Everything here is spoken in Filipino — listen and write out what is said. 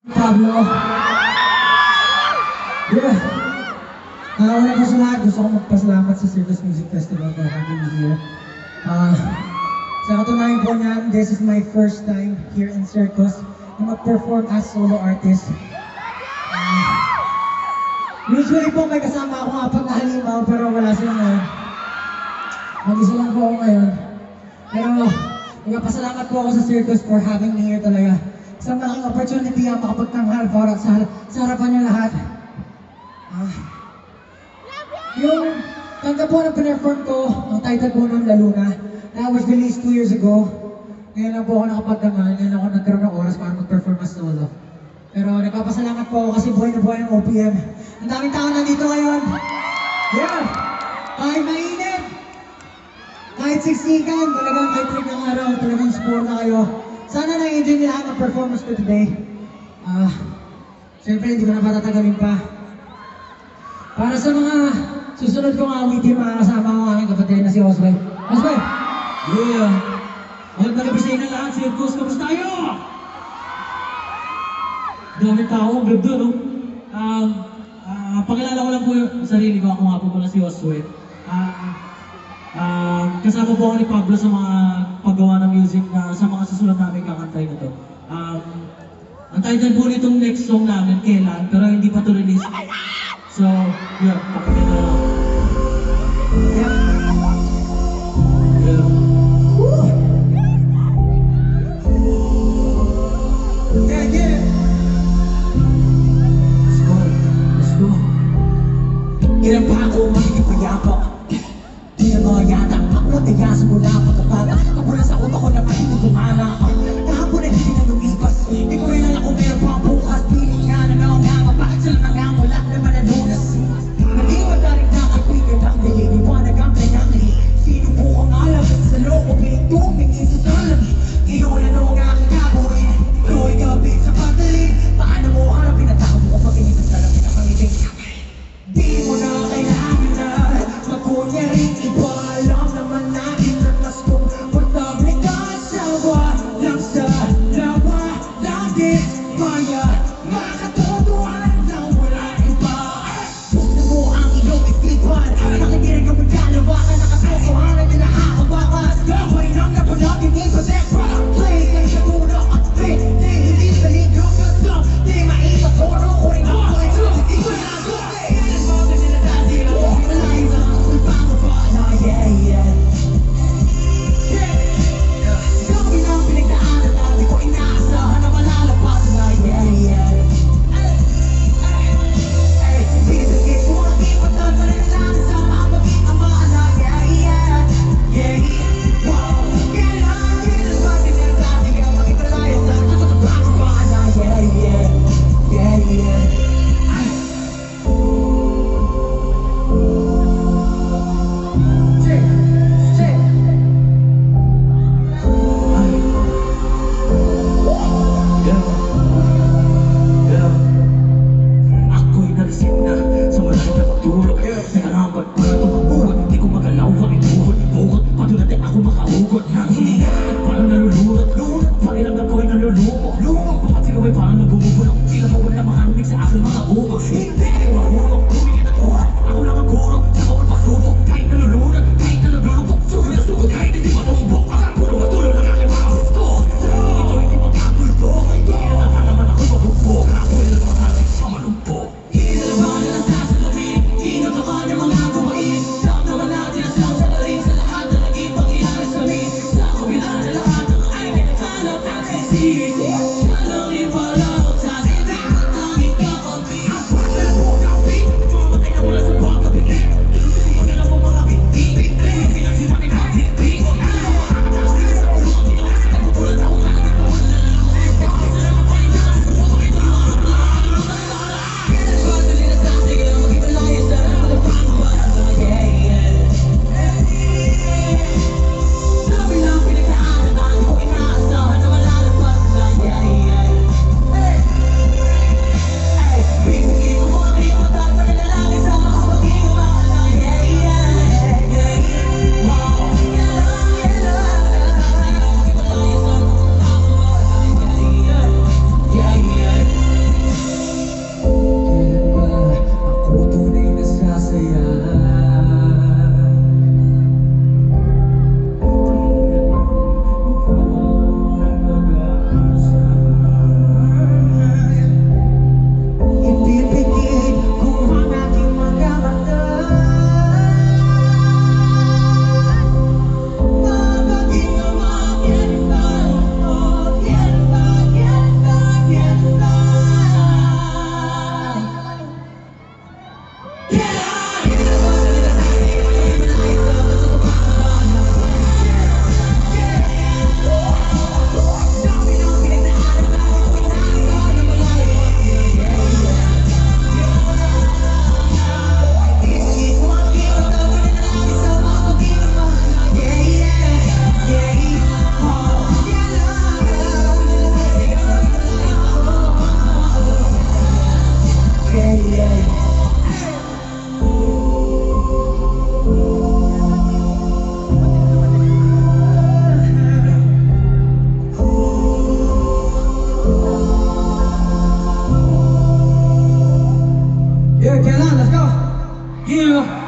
Pablo. Yeah. Una po sa lahat, gusto ko magpasalamat sa Circus Music Festival for having me here. Sa katunayan po niyan, this is my first time here in Circus na mag-perform as solo artist. Usually po may kasama akong apat na halimaw pero wala sila ngayon. Mag-isa lang po ako ngayon. Pero nagpasalamat po ako sa Circus for having me here talaga. Isang malaking opportunity ang makapagtanghal para sa harapan niyo lahat. Yung kanta po na pinerform ko, ang title po ng La Luna, that was released 2 years ago. Ngayon lang po ako nakapagtanghal, ngayon ako nagkaroon ng oras para mag-perform as solo. Pero nagpapasalamat po ako kasi buhay na buhay ang OPM. Ang daming tao nandito ngayon. Yeah! Kahit mainit! Kahit siksikan, talagang kahit trip ng araw, talagang support na kayo. Sana na-enjoy nila ang performance ko today. Siyempre, hindi ko na patatagalin pa. Para sa mga susunod kong awitin, makakasama ko ang aking kapatid na si Oswald. Oswald! Yeah! Magandang gabi sa inyo lahat, Circus, kamusta tayo? Daming tao, ang ganda, no? Pakilala ko lang po yung sarili ko, ako nga po pala si Oswald. Kasama po ako ni Pablo sa mga paggawa ng music na sa mga susunod namin kakantay na to. Ang title po nitong next song namin, Kailan, pero hindi pa to release. So, yeah, pakinggan na lang. Yeah. Yeah. Yeah, yeah. Let's go, let's go. Ilan pa ako makikipagyapak? Di na mga yata, ako natayasan mo na pagkabata. Kapulan sa utak ko na hindi kumana. Kahapon ay hindi na lumipas. Di ko rin alam kung meron pa bukas. Piling nga na nakanganga pa. Sila na nga wala naman na lunas. Naging madaling nakakaibigan ng nililiwanag ang kanyang sinubukang alam sa loob ay tumingin sa salamin. Iyon ano ang aking gagawin. Ito'y gabi sa pagdaling. Paano mo harapin at ako mo pag-iisip sa lapit ang pangiting. Di mo na kailangan na magkunyaring iba. Alam naman natin na mas komportable ka sa walang sa lawa. Lagi maya makatotohan na wala iba. Buksan mo ang iyong isipan. Nakikinig ang magkalawakan. Nakatotohanan na nakakabakas. Gaway ng napanagingin sa Zebra. Play kay sa tulak at fit. Di hindi naligaw ka sa. Di maisap ko na ko rin ang point. Hindi ko na gusto. Yeah.